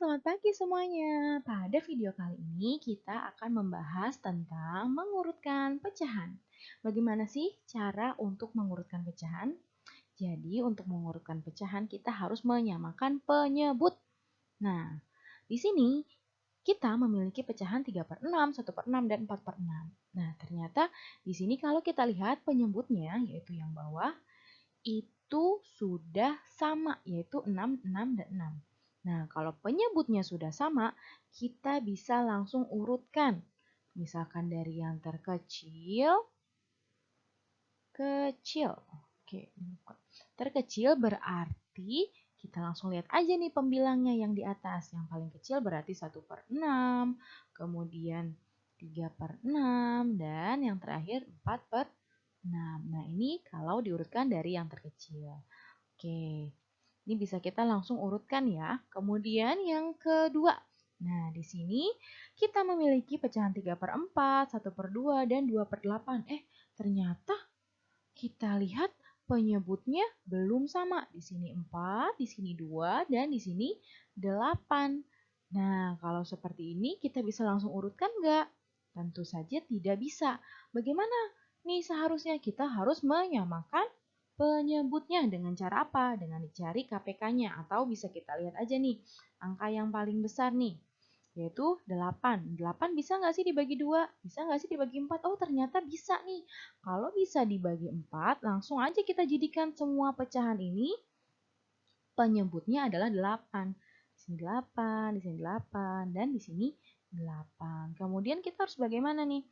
Selamat pagi semuanya. Pada video kali ini kita akan membahas tentang mengurutkan pecahan. Bagaimana sih cara untuk mengurutkan pecahan? Jadi untuk mengurutkan pecahan kita harus menyamakan penyebut. Nah, di sini kita memiliki pecahan 3/6, 1/6, dan 4/6. Nah, ternyata di sini kalau kita lihat penyebutnya, yaitu yang bawah, itu sudah sama, yaitu 6, 6, dan 6. Nah, kalau penyebutnya sudah sama, kita bisa langsung urutkan. Misalkan dari yang terkecil, kecil. Oke, terkecil berarti kita langsung lihat aja nih pembilangnya yang di atas. Yang paling kecil berarti 1/6, kemudian 3/6, dan yang terakhir 4/6. Nah, ini kalau diurutkan dari yang terkecil. Oke, ini bisa kita langsung urutkan ya. Kemudian yang kedua. Nah, di sini kita memiliki pecahan 3/4, 1/2, dan 2/8. Ternyata kita lihat penyebutnya belum sama. Di sini 4, di sini 2, dan di sini 8. Nah, kalau seperti ini kita bisa langsung urutkan nggak? Tentu saja tidak bisa. Bagaimana? Nih seharusnya kita harus menyamakan penyebutnya dengan cara apa? Dengan dicari KPK-nya atau bisa kita lihat aja nih angka yang paling besar nih, yaitu 8. 8 bisa nggak sih dibagi 2? Bisa nggak sih dibagi 4? Oh, ternyata bisa nih. Kalau bisa dibagi 4, langsung aja kita jadikan semua pecahan ini penyebutnya adalah 8. Di sini 8, di sini 8, dan di sini 8. Kemudian kita harus bagaimana nih?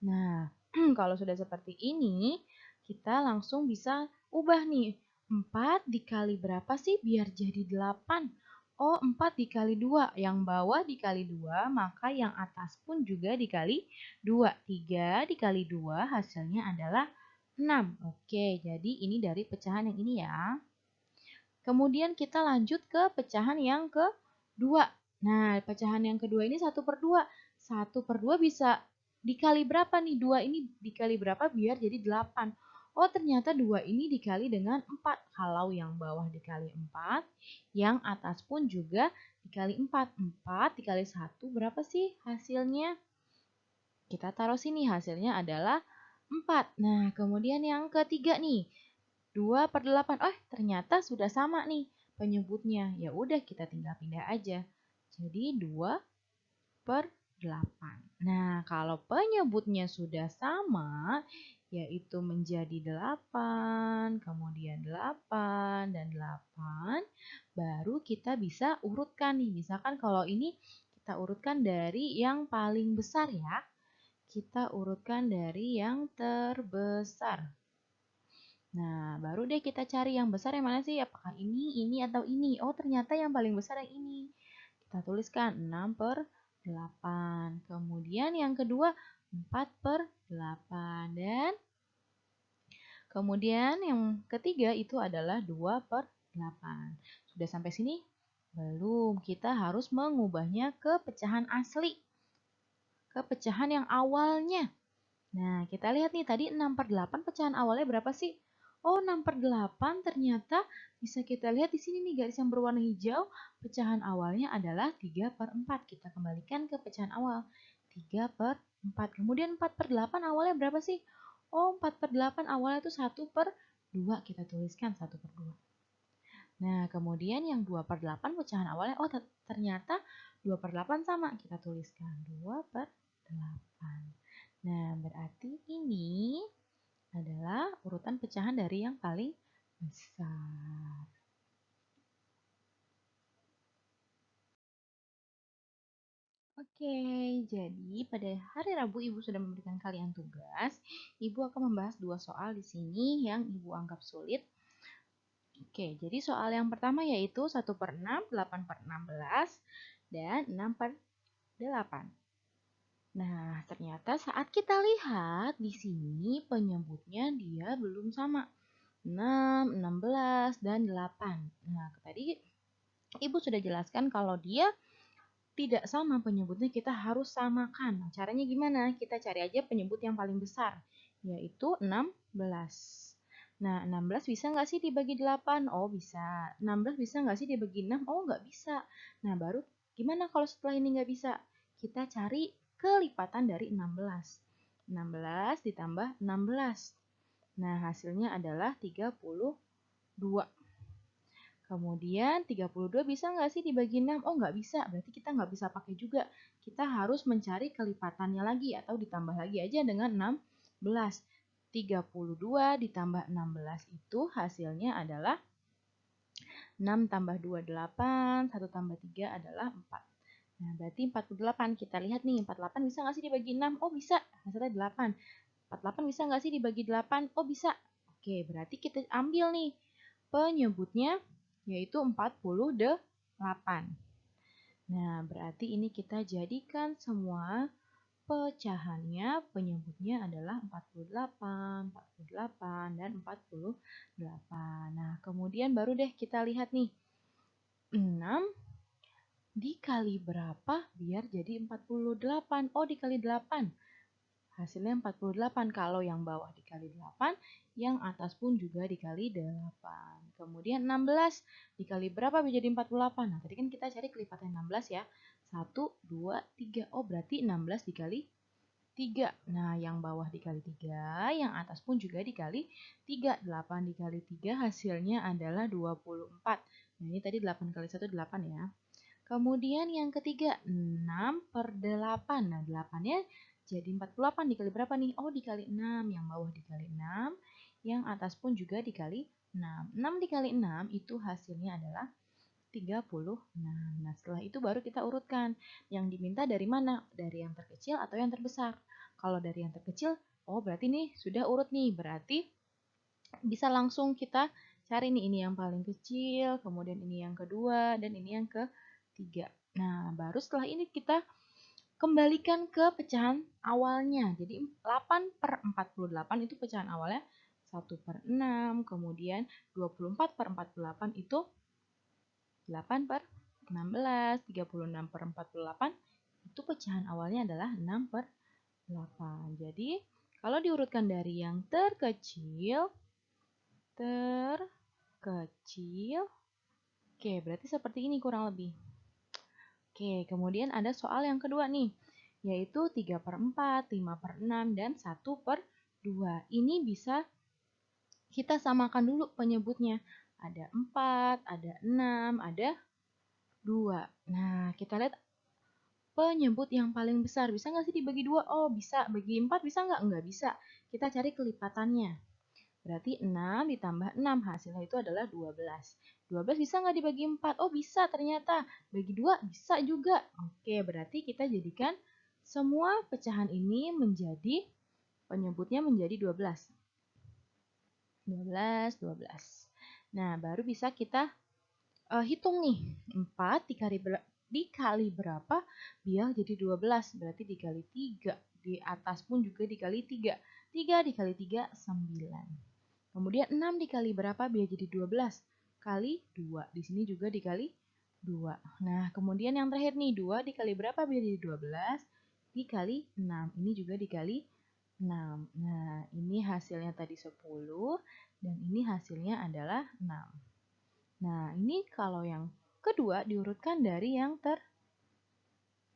Nah, kalau sudah seperti ini, kita langsung bisa ubah nih. 4 dikali berapa sih biar jadi 8? Oh, 4 dikali 2. Yang bawah dikali 2, maka yang atas pun juga dikali 2. 3 dikali 2 hasilnya adalah 6. Oke, jadi ini dari pecahan yang ini ya. Kemudian kita lanjut ke pecahan yang kedua. Nah, pecahan yang kedua ini 1/2. 1/2 bisa dikali berapa nih? 2 ini dikali berapa biar jadi 8? Oh, ternyata 2 ini dikali dengan 4. Kalau yang bawah dikali 4, yang atas pun juga dikali 4. 4 dikali 1 berapa sih hasilnya? Kita taruh sini, hasilnya adalah 4. Nah, kemudian yang ketiga nih. 2/8. Oh, ternyata sudah sama nih penyebutnya. Ya udah kita tinggal pindah aja. Jadi 2/8. Nah, kalau penyebutnya sudah sama, yaitu menjadi 8, kemudian 8, dan 8, baru kita bisa urutkan nih. Misalkan kalau ini kita urutkan dari yang paling besar ya. Kita urutkan dari yang terbesar. Nah, baru deh kita cari yang besar yang mana sih? Apakah ini, atau ini? Oh, ternyata yang paling besar yang ini. Kita tuliskan 6/8. Kemudian yang kedua 4/8. Dan kemudian yang ketiga itu adalah 2/8. Sudah sampai sini? Belum. Kita harus mengubahnya ke pecahan asli. Ke pecahan yang awalnya. Nah, kita lihat nih tadi 6/8 pecahan awalnya berapa sih? Oh, 6/8 ternyata bisa kita lihat di sini nih garis yang berwarna hijau, pecahan awalnya adalah 3/4. Kita kembalikan ke pecahan awal. 3/4. Kemudian 4/8 awalnya berapa sih? Oh, 4/8 awalnya itu 1/2. Kita tuliskan 1/2. Nah, kemudian yang 2/8 pecahan awalnya, oh ternyata 2/8 sama. Kita tuliskan 2/8. Nah, berarti ini adalah urutan pecahan dari yang paling besar. Oke, jadi pada hari Rabu Ibu sudah memberikan kalian tugas. Ibu akan membahas 2 soal di sini yang Ibu anggap sulit. Oke, jadi soal yang pertama yaitu 1/6, 8/16, dan 6/8. Nah, ternyata saat kita lihat di sini penyebutnya dia belum sama. 6, 16, dan 8. Nah, tadi Ibu sudah jelaskan kalau dia tidak sama penyebutnya kita harus samakan. Nah, caranya gimana? Kita cari aja penyebut yang paling besar, yaitu 16. Nah, 16 bisa nggak sih dibagi 8? Oh, bisa. 16 bisa nggak sih dibagi 6? Oh, nggak bisa. Nah, baru Gimana kalau setelah ini nggak bisa? Kita cari kelipatan dari 16. 16 ditambah 16. Nah, hasilnya adalah 32. Kemudian 32 bisa nggak sih dibagi 6? Oh, nggak bisa. Berarti kita nggak bisa pakai juga. Kita harus mencari kelipatannya lagi atau ditambah lagi aja dengan 16. 32 ditambah 16 itu hasilnya adalah 6 tambah 2, 8. 1 tambah 3 adalah 4. Nah, berarti 48. Kita lihat nih, 48 bisa nggak sih dibagi 6? Oh, bisa. Hasilnya 8. 48 bisa nggak sih dibagi 8? Oh, bisa. Oke, berarti kita ambil nih penyebutnya yaitu 48. Nah, berarti ini kita jadikan semua pecahannya, penyebutnya adalah 48, 48, dan 48. Nah, kemudian baru deh kita lihat nih, 6 dikali berapa biar jadi 48? Oh, dikali 8. Hasilnya 48. Kalau yang bawah dikali 8, yang atas pun juga dikali 8. Kemudian 16 dikali berapa bisa jadi 48? Nah, tadi kan kita cari kelipatan 16 ya. 1, 2, 3. Oh, berarti 16 dikali 3. Nah, yang bawah dikali 3, yang atas pun juga dikali 3. 8 dikali 3 hasilnya adalah 24. Nah, ini tadi 8 kali 1, 8 ya. Kemudian yang ketiga, 6 per 8. Nah, 8-nya jadi 48 dikali berapa nih? Oh, dikali 6. Yang bawah dikali 6. Yang atas pun juga dikali 6. 6 dikali 6 itu hasilnya adalah 36. Nah, setelah itu baru kita urutkan. Yang diminta dari mana? Dari yang terkecil atau yang terbesar? Kalau dari yang terkecil, oh berarti nih sudah urut nih. Berarti bisa langsung kita cari nih, ini yang paling kecil, kemudian ini yang kedua, dan ini yang ketiga. Nah, baru setelah ini kita kembalikan ke pecahan awalnya. Jadi 8 per 48 itu pecahan awalnya 1 per 6, kemudian 24 per 48 itu 8 per 16, 36 per 48 itu pecahan awalnya adalah 6 per 8. Jadi, kalau diurutkan dari yang terkecil, oke, berarti seperti ini kurang lebih. Oke, kemudian ada soal yang kedua nih, yaitu 3 per 4, 5 per 6, dan 1 per 2. Ini bisa kita samakan dulu penyebutnya. Ada 4, ada 6, ada 2. Nah, kita lihat penyebut yang paling besar. Bisa nggak sih dibagi 2? Oh, bisa. Bagi 4 bisa nggak? Nggak bisa. Kita cari kelipatannya. Berarti 6 ditambah 6, hasilnya itu adalah 12. 12 bisa nggak dibagi 4? Oh, bisa ternyata. Bagi 2 bisa juga. Oke, berarti kita jadikan semua pecahan ini menjadi, penyebutnya menjadi 12. 12, 12. Nah, baru bisa kita hitung nih. 4 dikali berapa biar jadi 12. Berarti dikali 3. Di atas pun juga dikali 3. 3 dikali 3, 9. Kemudian 6 dikali berapa biar jadi 12? Kali 2. Di sini juga dikali 2. Nah, kemudian yang terakhir nih, 2 dikali berapa biar jadi 12? Dikali 6. Ini juga dikali 6. Nah, ini hasilnya tadi 10 dan ini hasilnya adalah 6. Nah, ini kalau yang kedua diurutkan dari yang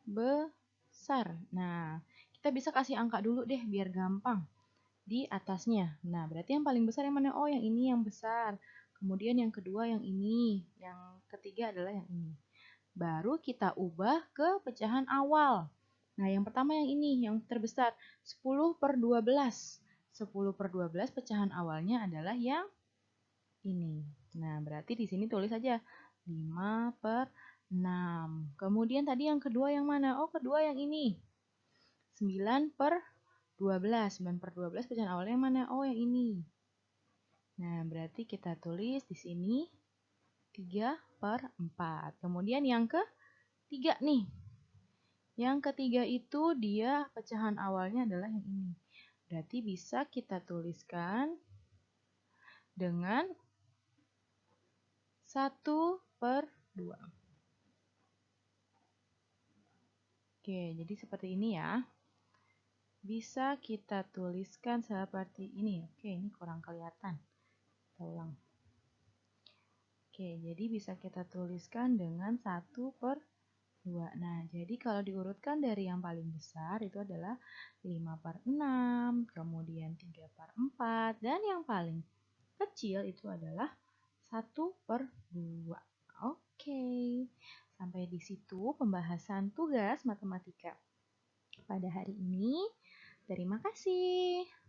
terbesar. Nah, kita bisa kasih angka dulu deh biar gampang di atasnya. Nah, berarti yang paling besar yang mana? Oh, yang ini yang besar. Kemudian yang kedua yang ini. Yang ketiga adalah yang ini. Baru kita ubah ke pecahan awal. Nah, yang pertama yang ini, yang terbesar. 10 per 12. 10 per 12 pecahan awalnya adalah yang ini. Nah, berarti di sini tulis aja 5 per 6. Kemudian tadi yang kedua yang mana? Oh, kedua yang ini. 9 per 12. 9 per 12 pecahan awalnya yang mana? Oh, yang ini. Nah, berarti kita tulis di sini 3 per 4. Kemudian yang ketiga nih. Yang ketiga itu dia pecahan awalnya adalah yang ini. Berarti bisa kita tuliskan dengan 1 per 2. Oke, jadi seperti ini ya. Bisa kita tuliskan seperti ini. Oke, ini kurang kelihatan. Kita ulang. Oke, jadi bisa kita tuliskan dengan 1 per 2. Nah, jadi kalau diurutkan dari yang paling besar itu adalah 5/6, kemudian 3/4, dan yang paling kecil itu adalah 1/2. Oke, sampai di situ pembahasan tugas matematika pada hari ini. Terima kasih.